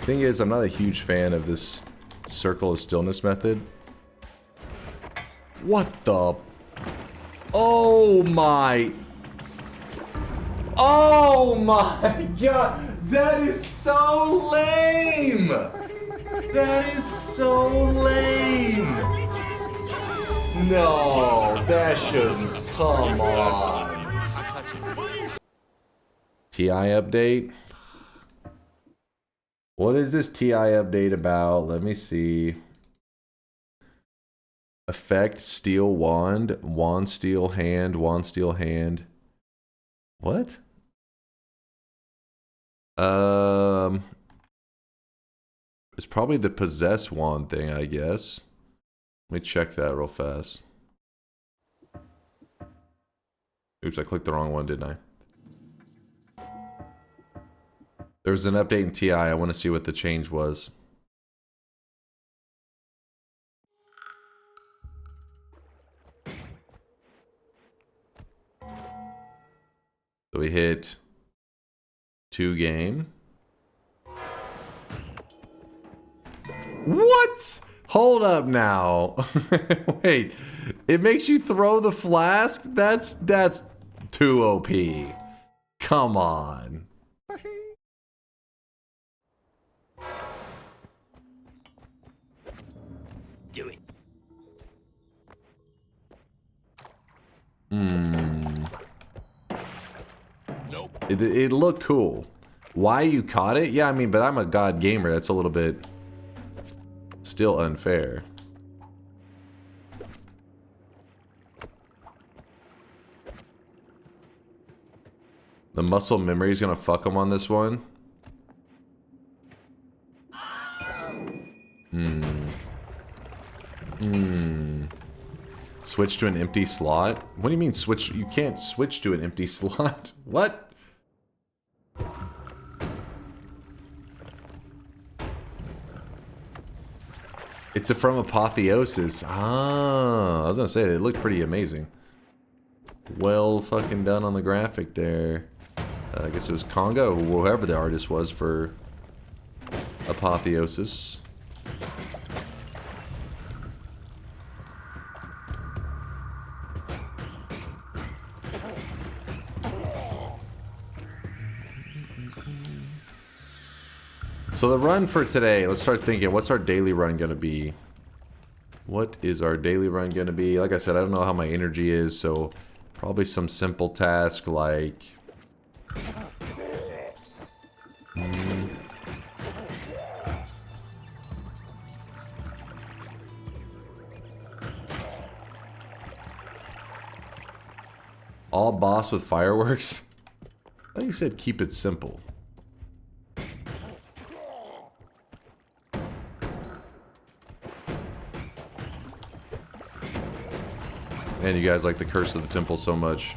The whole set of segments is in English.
Thing is, I'm not a huge fan of this circle of stillness method. What the? Oh my! Oh my god! That is so lame! That is so lame! No, that shouldn't. Come on. TI update? What is this TI update about? Let me see. Effect, steel wand, wand steel hand, wand steel hand. What? It's probably the possess wand thing, I guess. Let me check that real fast. Oops, I clicked the wrong one, didn't I? There was an update in TI. I want to see what the change was. So we hit 2 game. What? Hold up now. Wait. It makes you throw the flask? That's too OP. Come on. Do it. Nope. It looked cool. Why you caught it? Yeah, I mean, but I'm a god gamer. That's a little bit still unfair. The muscle memory is gonna fuck him on this one. Switch to an empty slot? What do you mean switch? You can't switch to an empty slot. What? It's from Apotheosis. Ah, I was gonna say, it looked pretty amazing. Well fucking done on the graphic there. I guess it was Congo, whoever the artist was for Apotheosis. So the run for today, let's start thinking, what's our daily run gonna be? What is our daily run gonna be? Like I said, I don't know how my energy is, so probably some simple task like... all boss with fireworks? I thought you said keep it simple. Man, you guys like the Curse of the Temple so much.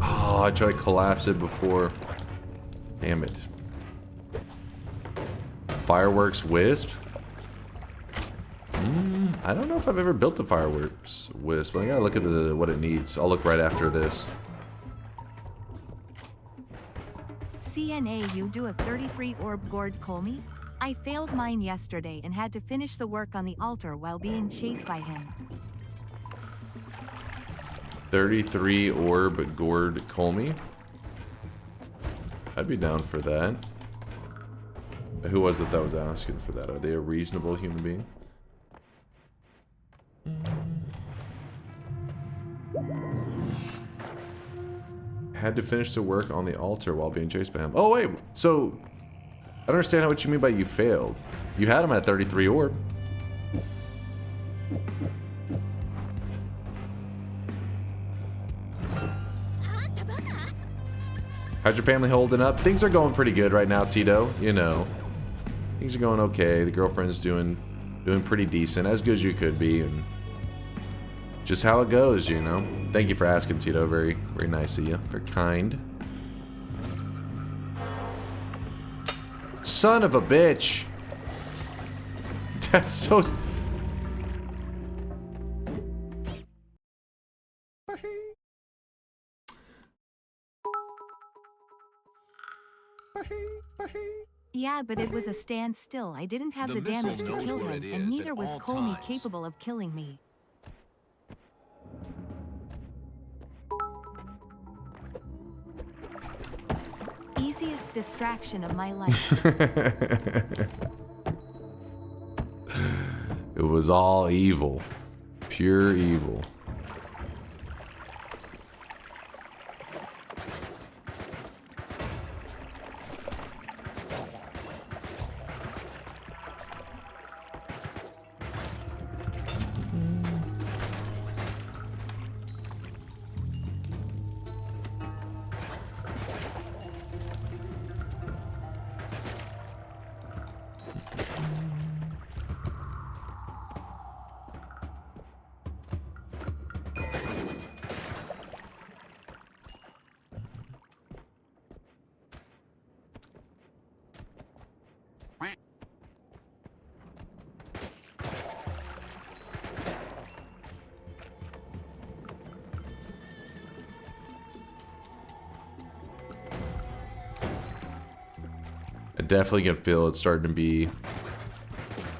Oh, I tried to collapse it before. Damn it. Fireworks Wisp? I don't know if I've ever built a fireworks wisp, but I gotta look at what it needs. I'll look right after this. CNA, you do a 33 orb gourd Colmy? I failed mine yesterday and had to finish the work on the altar while being chased by him. 33 orb gourd Colmy? I'd be down for that. Who was it that was asking for that? Are they a reasonable human being? Had to finish the work on the altar while being chased by him. Oh wait, so I don't understand what you mean by you failed. You had him at 33 orb. How's your family holding up? Things are going pretty good right now, Tito. You know, things are going okay. The girlfriend's doing pretty decent, as good as you could be, and just how it goes, you know. Thank you for asking, Tito. Very, very nice of you. Very kind. Son of a bitch. That's so... Yeah, but it was a standstill. I didn't have the damage to kill him, and neither was Colmy capable of killing me. Easiest distraction of my life. It was all evil. Pure evil. I definitely can feel it's starting to be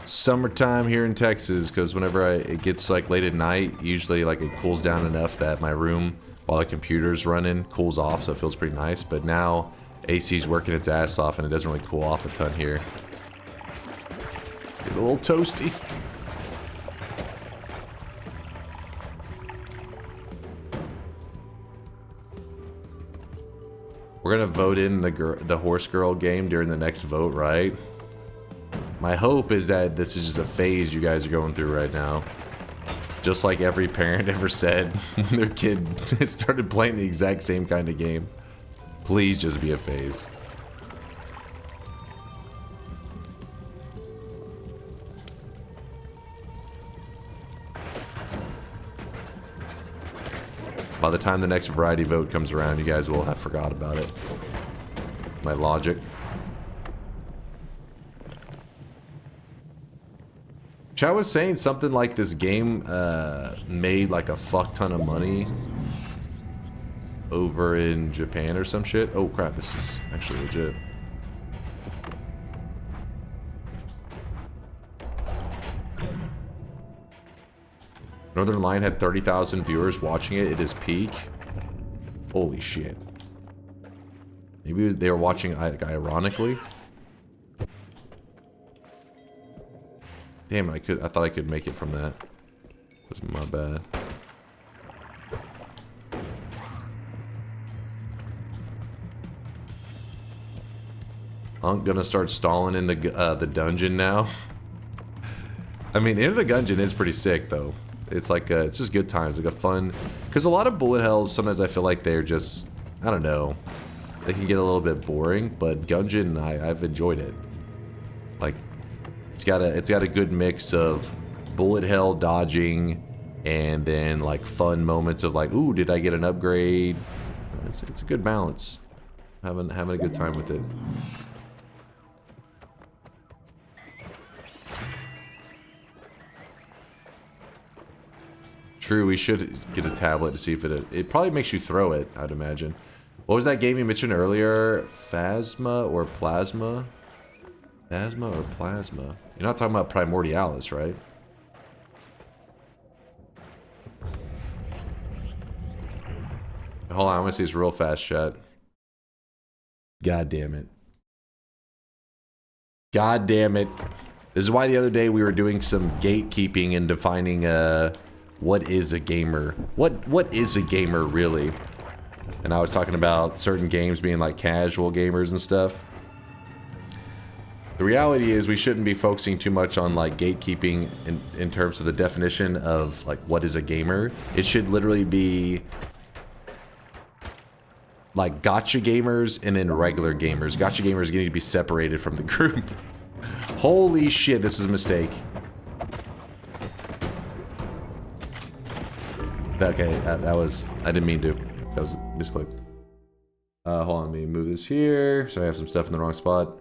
summertime here in Texas, because whenever it gets like late at night, usually like it cools down enough that my room, while the computer's running, cools off, so it feels pretty nice. But now AC's working its ass off and it doesn't really cool off a ton here. Get a little toasty. We're gonna vote in the horse girl game during the next vote, right? My hope is that this is just a phase you guys are going through right now. Just like every parent ever said when their kid started playing the exact same kind of game. Please just be a phase. By the time the next variety vote comes around, you guys will have forgot about it. My logic. Chat was saying something like this game made like a fuck ton of money over in Japan or some shit. Oh crap, this is actually legit. Northern Lion had 30,000 viewers watching it at its peak. Holy shit. Maybe they were watching like, ironically. Damn it, I thought I could make it from that. That's my bad. I'm gonna start stalling in the dungeon now. I mean, Enter the Gungeon is pretty sick though. It's like it's just good times, like a fun. Because a lot of bullet hells, sometimes I feel like they're just, I don't know, they can get a little bit boring. But Gungeon, I've enjoyed it. Like, it's got a good mix of bullet hell dodging, and then like fun moments of like, ooh, did I get an upgrade? It's a good balance. Having a good time with it. True, we should get a tablet to see if it probably makes you throw it, I'd imagine. What was that game you mentioned earlier? Phasma or Plasma? Phasma or Plasma? You're not talking about Primordialis, right? Hold on, I want to see this real fast, chat. God damn it. God damn it. This is why the other day we were doing some gatekeeping and defining what is a gamer? What is a gamer really? And I was talking about certain games being like casual gamers and stuff. The reality is we shouldn't be focusing too much on like gatekeeping in terms of the definition of like what is a gamer. It should literally be like gotcha gamers and then regular gamers. Gotcha gamers need to be separated from the group. Holy shit, this is a mistake. Okay, that was, I didn't mean to. That was a misclick. Hold on, let me move this here. So I have some stuff in the wrong spot.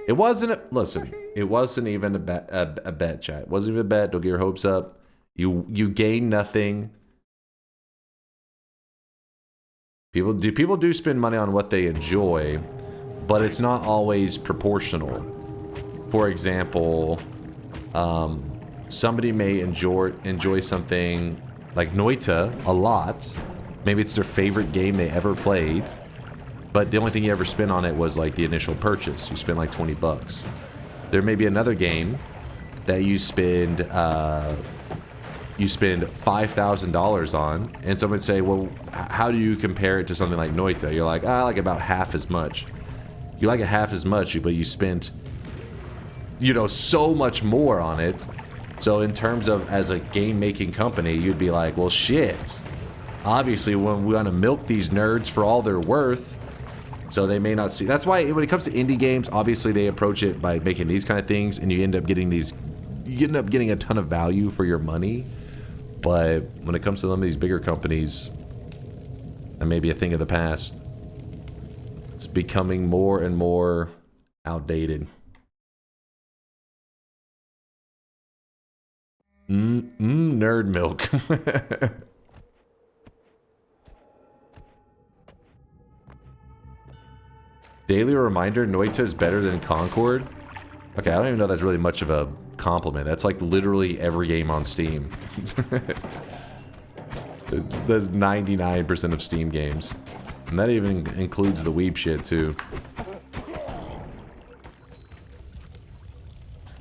It wasn't a, listen, it wasn't even a bet, chat. It wasn't even a bet. Don't get your hopes up. You gain nothing. People do spend money on what they enjoy, but it's not always proportional. For example, somebody may enjoy something like Noita a lot. Maybe it's their favorite game they ever played, but the only thing you ever spent on it was like the initial purchase. You spend like 20 bucks. There may be another game that you spend $5,000 on, and someone would say, well, how do you compare it to something like Noita? You're like, I like about half as much. You like it half as much, but you spent, you know, so much more on it. So in terms of as a game making company, you'd be like, well, shit. Obviously, when we want to milk these nerds for all they're worth, so they may not see. That's why when it comes to indie games, obviously they approach it by making these kind of things, and you end up getting these, you end up getting a ton of value for your money. But when it comes to some of these bigger companies, that may be a thing of the past. It's becoming more and more outdated. Nerd milk. Daily reminder, Noita is better than Concord? Okay, I don't even know that's really much of a compliment. That's like literally every game on Steam. That's 99% of Steam games. And that even includes the weeb shit too.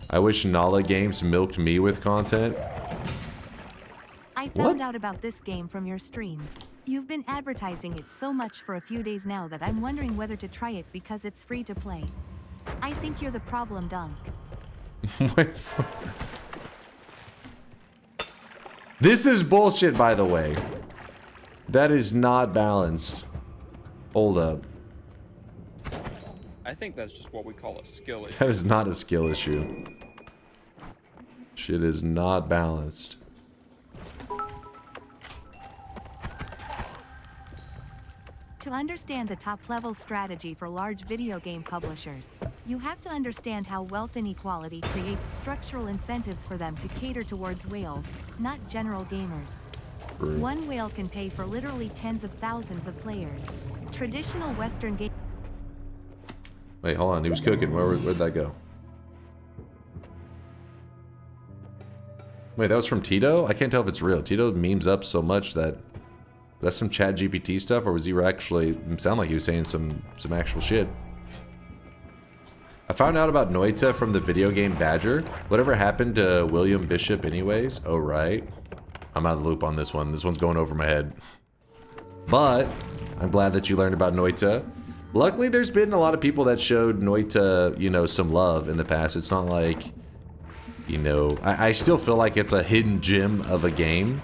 I wish Nala Games milked me with content. I found out about this game from your stream. You've been advertising it so much for a few days now that I'm wondering whether to try it because it's free to play. I think you're the problem, Dunk. Wait. This is bullshit, by the way. That is not balanced. Hold up. I think that's just what we call a skill issue. That is not a skill issue. Shit is not balanced. To understand the top-level strategy for large video game publishers, you have to understand how wealth inequality creates structural incentives for them to cater towards whales, not general gamers. True. One whale can pay for literally tens of thousands of players. Traditional Western game. Wait, hold on. He was cooking. Where'd that go? Wait, that was from Tito? I can't tell if it's real. Tito memes up so much that... That's some chat GPT stuff, or was he actually... Sound like he was saying some actual shit. I found out about Noita from the video game Badger. Whatever happened to William Bishop anyways? Oh, right. I'm out of the loop on this one. This one's going over my head. But, I'm glad that you learned about Noita. Luckily, there's been a lot of people that showed Noita, you know, some love in the past. It's not like, you know... I still feel like it's a hidden gem of a game.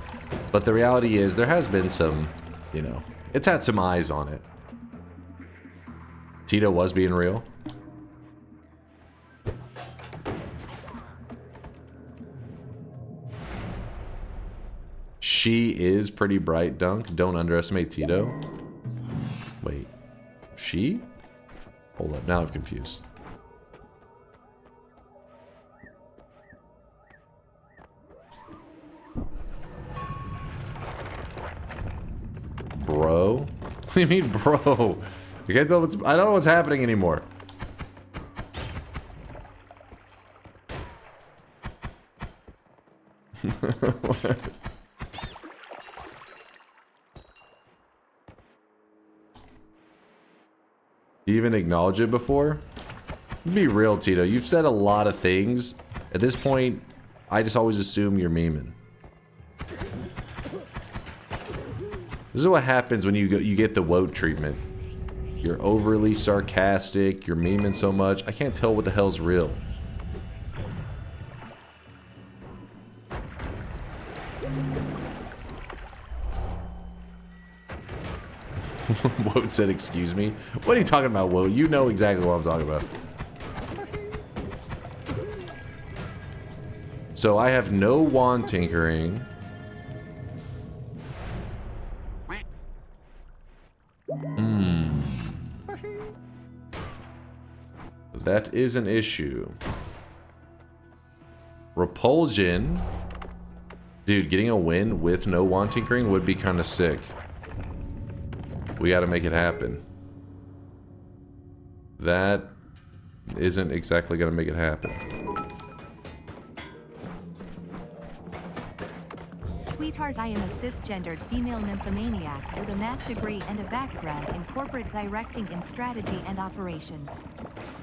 But the reality is, there has been some, you know... It's had some eyes on it. Tito was being real. She is pretty bright, Dunk. Don't underestimate Tito. Wait. She? Hold up. Now I'm confused. Bro? What do you mean, bro? You can't tell what's... I don't know what's happening anymore. You even acknowledge it before? Be real, Tito. You've said a lot of things. At this point, I just always assume you're memeing. This is what happens when you get the woke treatment. You're overly sarcastic, you're memeing so much, I can't tell what the hell's real. Woat said, excuse me? What are you talking about, Woat? You know exactly what I'm talking about. So I have no wand tinkering. That is an issue. Repulsion. Dude, getting a win with no wand tinkering would be kind of sick. We gotta make it happen. That isn't exactly gonna make it happen. Sweetheart, I am a cisgendered female nymphomaniac with a math degree and a background in corporate directing and strategy and operations.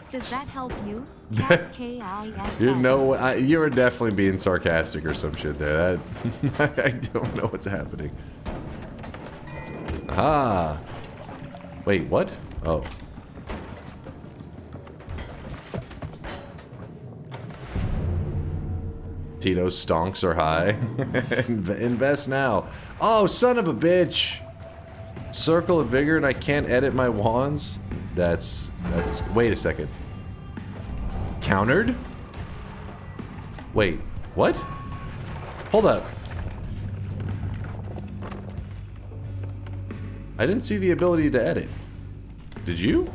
Does that help you? K-I-S-S. You know, you're definitely being sarcastic or some shit there. That, I don't know what's happening. Ah. Wait, what? Oh. Tito's stonks are high. Invest now. Oh, son of a bitch. Circle of Vigor and I can't edit my wands? That's wait a second. Countered? Wait, what? Hold up. I didn't see the ability to edit. Did you?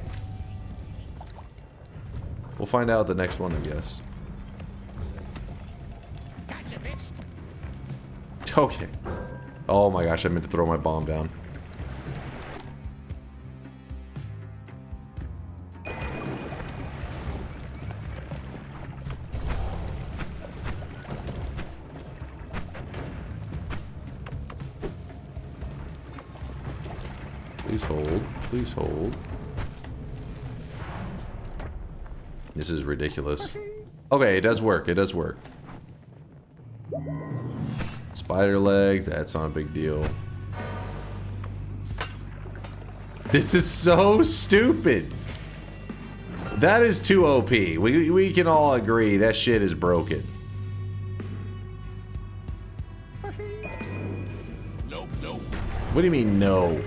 We'll find out the next one, I guess. Gotcha, bitch. Okay. Oh my gosh, I meant to throw my bomb down. Please hold. Please hold. This is ridiculous. Okay, it does work. It does work. Spider legs, that's not a big deal. This is so stupid. That is too OP. We can all agree that shit is broken. Nope, nope. What do you mean, no?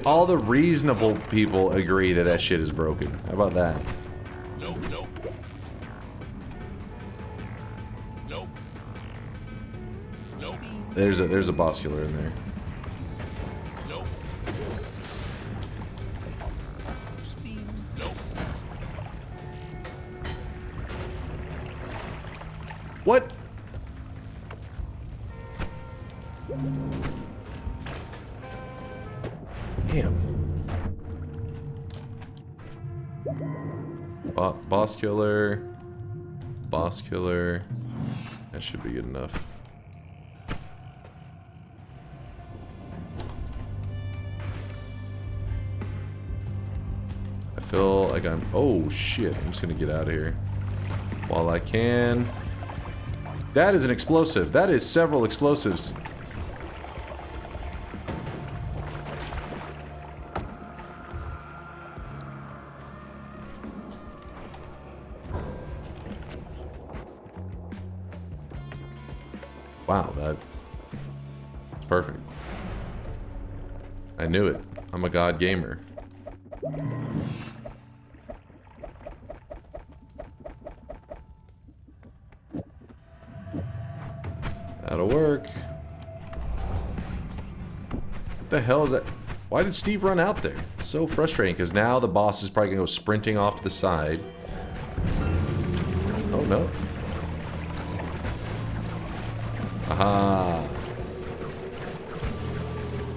All the reasonable people agree that that shit is broken. How about that? Nope, nope. Nope. Nope. There's a boss killer in there. Nope. Spin. Nope. What? Damn. Boss killer. Boss killer. That should be good enough. I feel like I'm... Oh, shit. I'm just gonna get out of here. While I can. That is an explosive. That is several explosives. Wow, that's perfect. I knew it. I'm a god gamer. That'll work. What the hell is that? Why did Steve run out there? It's so frustrating because now the boss is probably gonna go sprinting off to the side. Oh no. Aha.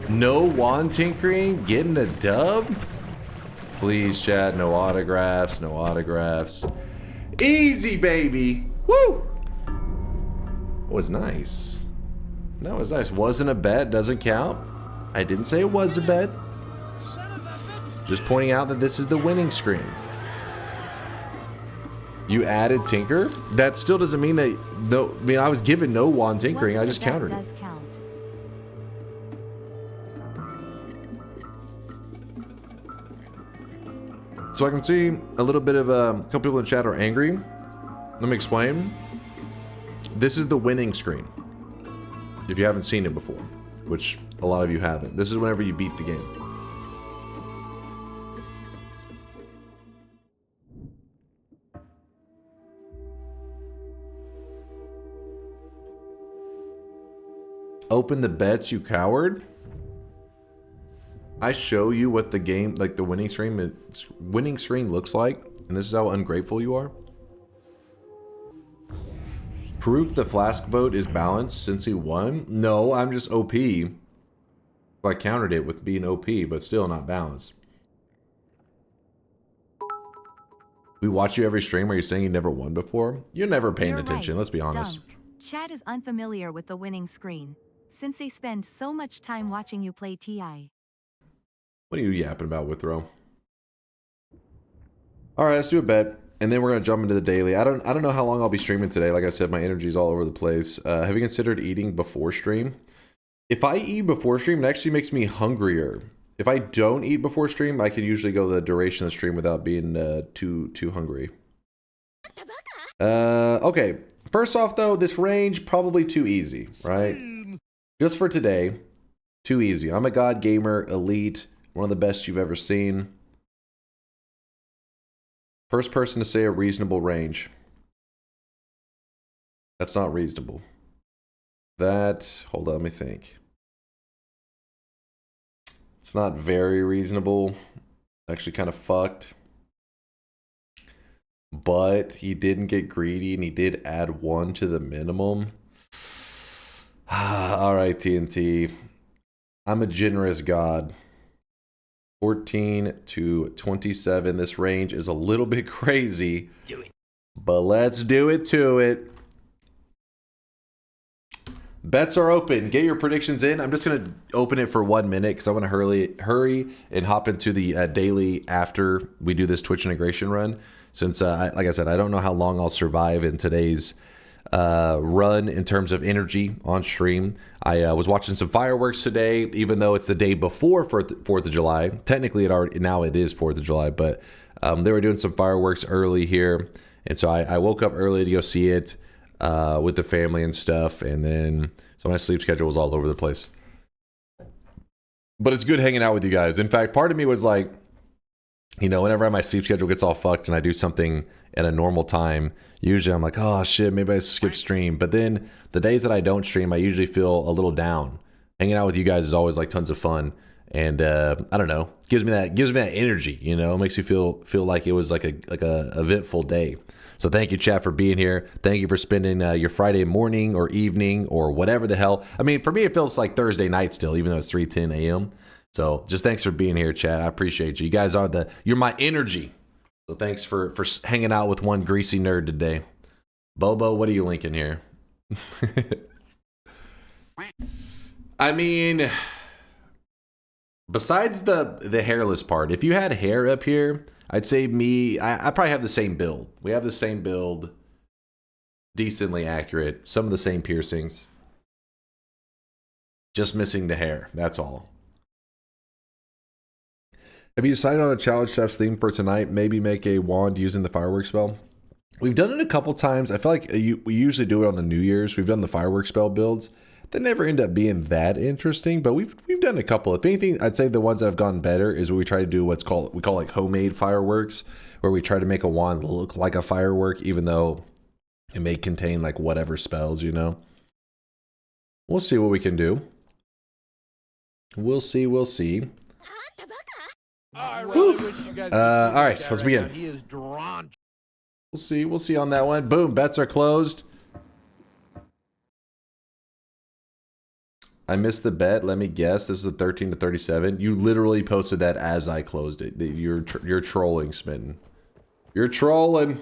No wand tinkering? Getting a dub? Please, chat. No autographs. No autographs. Easy, baby. Woo! Was nice. That was nice. Wasn't a bet. Doesn't count. I didn't say it was a bet. Just pointing out that this is the winning screen. You added Tinker? That still doesn't mean that... No, I mean, I was given no wand tinkering. I just countered it. Count. So I can see a little bit of a couple people in chat are angry. Let me explain. This is the winning screen. If you haven't seen it before, which a lot of you haven't. This is whenever you beat the game. Open the bets, you coward. I show you what the game, like the winning screen looks like, and this is how ungrateful you are. Proof the flask vote is balanced since he won? No, I'm just OP. I countered it with being OP, but still not balanced. We watch you every stream. Are you saying you never won before? You're never paying attention, right. let's be honest. Dunk. Chat is unfamiliar with the winning screen, since they spend so much time watching you play TI. What are you yapping about, Withrow? Alright, let's do a bet. And then we're gonna jump into the daily. I don't know how long I'll be streaming today. Like I said, my energy's all over the place. Have you considered eating before stream? If I eat before stream, it actually makes me hungrier. If I don't eat before stream, I can usually go the duration of the stream without being too hungry. Okay. First off, though, this range probably too easy, right? Just for today, too easy. I'm a god gamer, elite, one of the best you've ever seen. First person to say a reasonable range. That's not reasonable. That, hold on, let me think. It's not very reasonable. Actually kind of fucked. But he didn't get greedy and he did add 1 to the minimum. Alright, TNT. I'm a generous god. 14 to 27. This range is a little bit crazy. Do it. But let's do it to it. Bets are open. Get your predictions in. I'm just going to open it for 1 minute because I want to hurry and hop into the daily after we do this Twitch integration run. Since, like I said, I don't know how long I'll survive in today's run in terms of energy on stream. I was watching some fireworks today, even though it's the day before 4th of July. Technically, now it is 4th of July, but they were doing some fireworks early here. And so I woke up early to go see it. With the family and stuff, and then so my sleep schedule was all over the place. But it's good hanging out with you guys. In fact, part of me was like, you know, whenever my sleep schedule gets all fucked and I do something at a normal time, usually I'm like, oh shit, maybe I skip stream. But then the days that I don't stream, I usually feel a little down. Hanging out with you guys is always like tons of fun, and I don't know, gives me that energy. You know, it makes me feel like it was like a eventful day. So thank you, chat, for being here. Thank you for spending your Friday morning or evening or whatever the hell. I mean, for me, it feels like Thursday night still, even though it's 3:10 a.m. So just thanks for being here, chat. I appreciate you. You guys are you're my energy. So thanks for hanging out with one greasy nerd today. Bobo, what are you linking here? I mean, besides the hairless part, if you had hair up here, I'd say I probably have the same build. We have the same build. Decently accurate. Some of the same piercings. Just missing the hair. That's all. Have you decided on a challenge test theme for tonight? Maybe make a wand using the fireworks spell? We've done it a couple times. I feel like we usually do it on the New Year's. We've done the fireworks spell builds. They never end up being that interesting, but we've done a couple. If anything, I'd say the ones that have gone better is where we try to do we call like homemade fireworks, where we try to make a wand look like a firework, even though it may contain like whatever spells, you know. We'll see what we can do. We'll see. I really wish you guys all right, let's begin. He is drawn. We'll see on that one. Boom, bets are closed. I missed the bet. Let me guess. This is a 13 to 37. You literally posted that as I closed it. You're trolling, Smitten. You're trolling.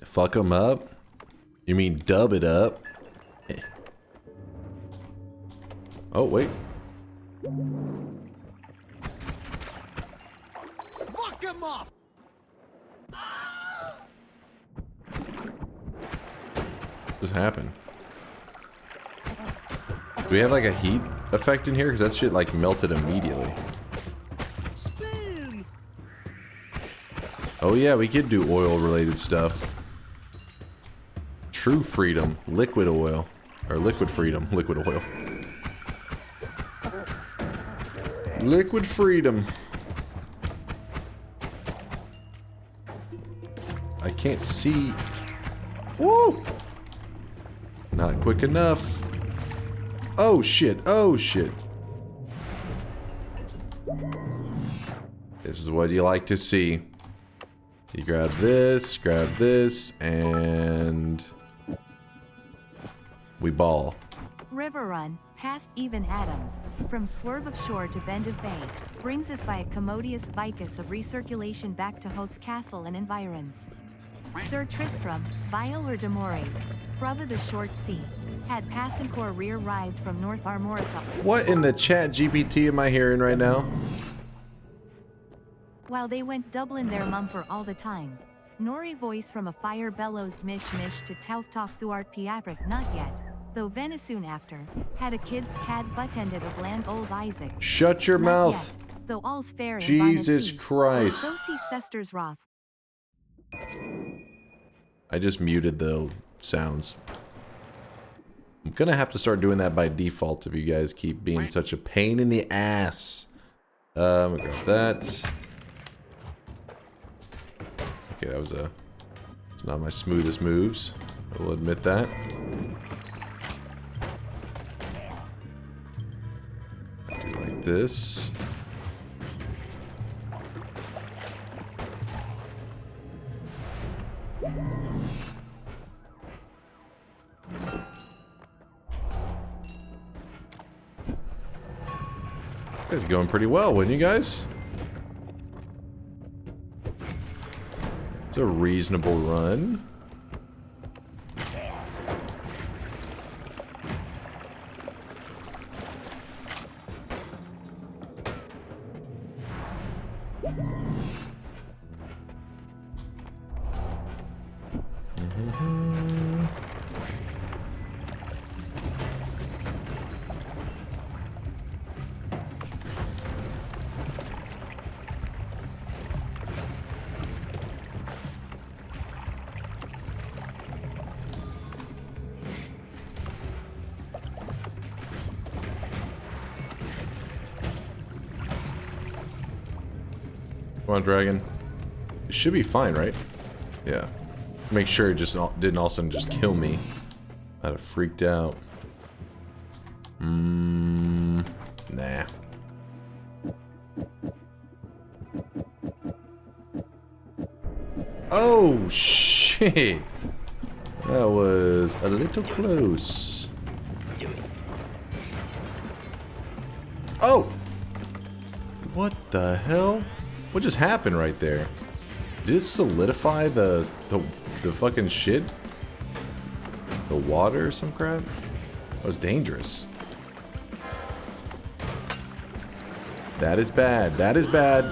Fuck them up. You mean dub it up? Oh wait. Fuck him up. What just happened? Do we have like a heat effect in here? Because that shit like melted immediately. Spin. Oh yeah, we could do oil related stuff. True freedom. Liquid oil. Or liquid freedom. Liquid oil. Liquid freedom. I can't see. Woo! Not quick enough. Oh shit, oh shit. This is what you like to see. You grab this, and we ball. River Run, past Even Adams, from swerve of shore to bend of bay, brings us by a commodious vicus of recirculation back to Hoth Castle and environs. Sir Tristram, Vial or Demores, brother the short sea, had Passencor rear-arrived from North Armorica. What in the chat GPT am I hearing right now? While they went Dublin their mumper all the time. Nori voice from a fire bellows mish-mish to Tauth talk thuart piapric not yet, though Venesoon after, had a kid's cad butt-ended of land old Isaac. Shut your Not mouth. yet, though all's fair in Jesus Vanity. Christ. So see Sester's wrath. I just muted the sounds. I'm gonna have to start doing that by default if you guys keep being such a pain in the ass. I'm gonna grab that. Okay, that was it's not my smoothest moves. I will admit that. Do like this. It's going pretty well, wouldn't you guys? It's a reasonable run. Come on, dragon. It should be fine, right? Yeah. Make sure it just didn't all of a sudden just kill me. I'd have freaked out. Nah. Oh, shit. That was a little close. Oh! What the hell? What just happened right there? Did it solidify the fucking shit? The water or some crap? That was dangerous. That is bad. That is bad.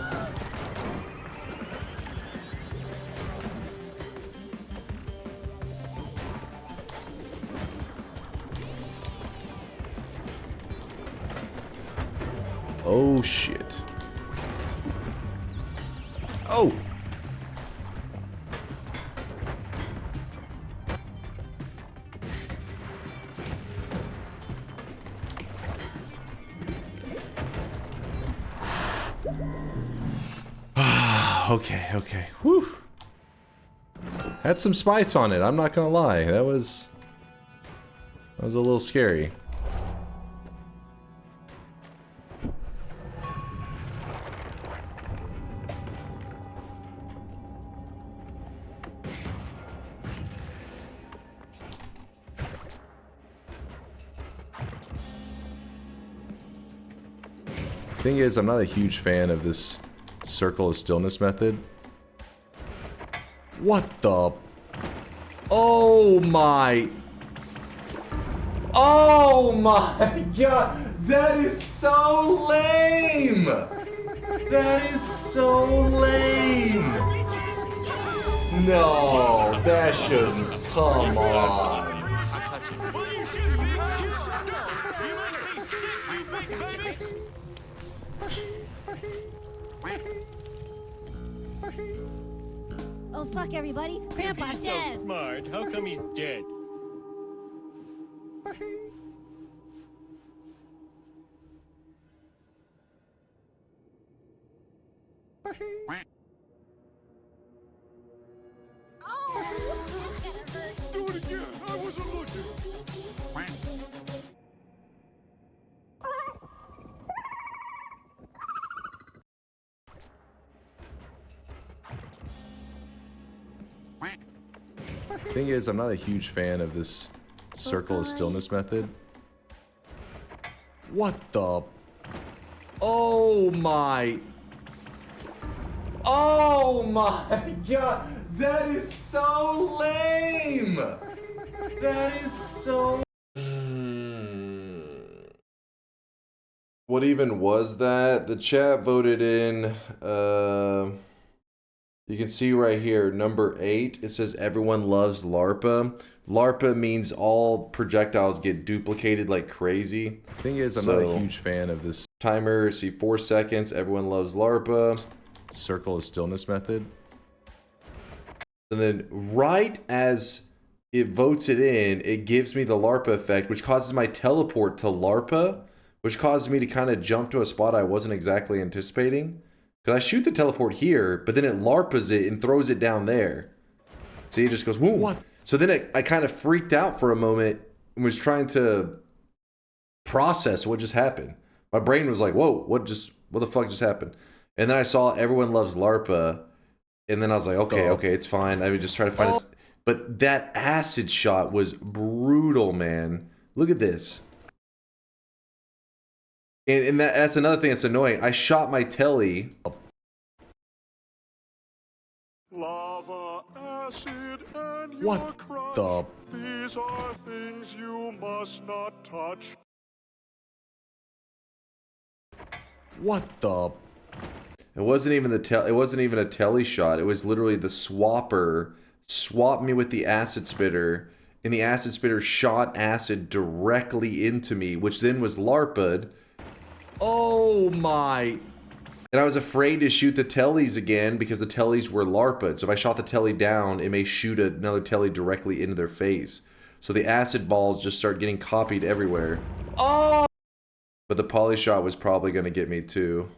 Oh shit. Oh! Okay. Whew. Had some spice on it, I'm not gonna lie. That was a little scary. Thing is, I'm not a huge fan of this circle of stillness method. What the? Oh my! Oh my god! That is so lame! That is so lame! No, that shouldn't. Come on. Oh fuck everybody, Grandpa's He's dead! so smart. How come he's dead? Oh! Do it again. I wasn't looking. Thing is, I'm not a huge fan of this circle of stillness method. What the? Oh my. Oh my god. That is so lame. That is so. What even was that? The chat voted in, you can see right here, number 8, it says everyone loves LARPA. LARPA means all projectiles get duplicated like crazy. The thing is, I'm not a huge fan of this timer. See, 4 seconds, everyone loves LARPA. Circle of stillness method. And then right as it votes it in, it gives me the LARPA effect, which causes my teleport to LARPA, which causes me to kind of jump to a spot I wasn't exactly anticipating. Because I shoot the teleport here, but then it LARPas it and throws it down there. See, it just goes, whoa. What? So then I kind of freaked out for a moment and was trying to process what just happened. My brain was like, whoa, what the fuck just happened? And then I saw everyone loves LARPA, and then I was like, okay, it's fine. I would just try to find But that acid shot was brutal, man. Look at this. And that's another thing that's annoying. I shot my telly. Lava, acid, and What your crutch. the? These are things you must not touch. What the? It wasn't even it wasn't even a telly shot. It was literally the swapper swapped me with the acid spitter, and the acid spitter shot acid directly into me, which then was LARPa'd. Oh my. And I was afraid to shoot the tellies again because the tellies were LARPa'd. So if I shot the telly down, it may shoot another telly directly into their face. So the acid balls just start getting copied everywhere. Oh! But the poly shot was probably going to get me too.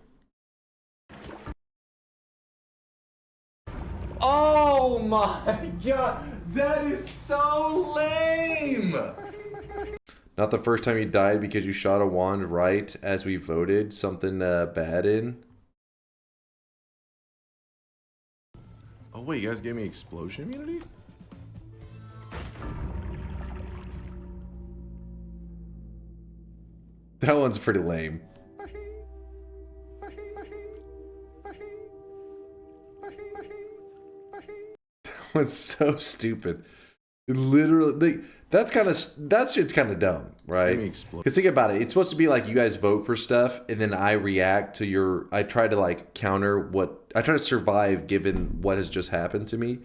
Oh my god! That is so lame! Not the first time you died because you shot a wand right as we voted something bad in. Oh wait, you guys gave me explosion immunity? That one's pretty lame. That one's so stupid. Literally, that shit's kind of dumb, right? Because think about it. It's supposed to be like you guys vote for stuff, and then I react to I try to like counter I try to survive given what has just happened to me.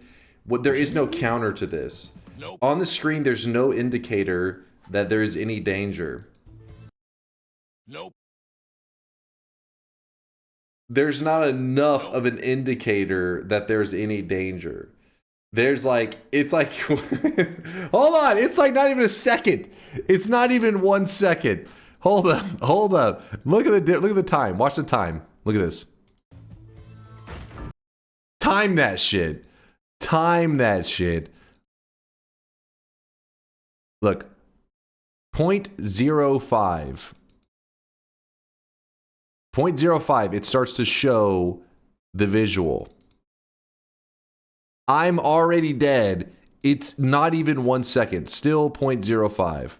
There is no counter to this. Nope. On the screen, there's no indicator that there is any danger. Nope. There's not enough of an indicator that there's any danger. There's like, it's like, hold on, it's like not even a second. It's not even 1 second. Hold up. Look at the time. Watch the time. Look at this. Time that shit. Look, 0.05. 0.05, it starts to show the visual. I'm already dead. It's not even 1 second. Still 0.05.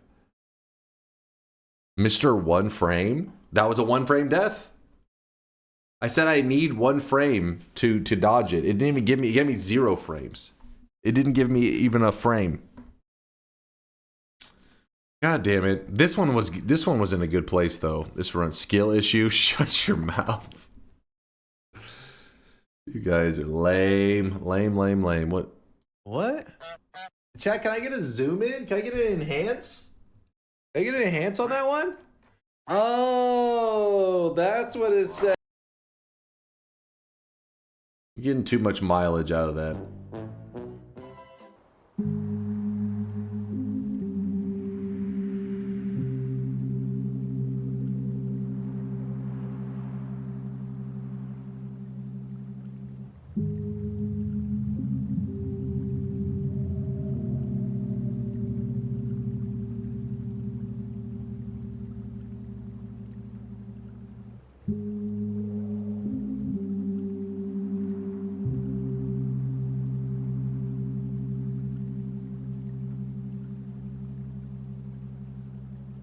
Mr. 1 frame? That was a 1 frame death? I said I need 1 frame to dodge it. It didn't even give me, it gave me 0 frames. It didn't give me even a frame. God damn it. This one was in a good place though. This run skill issue. Shut your mouth. You guys are lame. What? Chat, can I get a zoom in? Can I get an enhance? Can I get an enhance on that one? Oh, that's what it said. You're getting too much mileage out of that.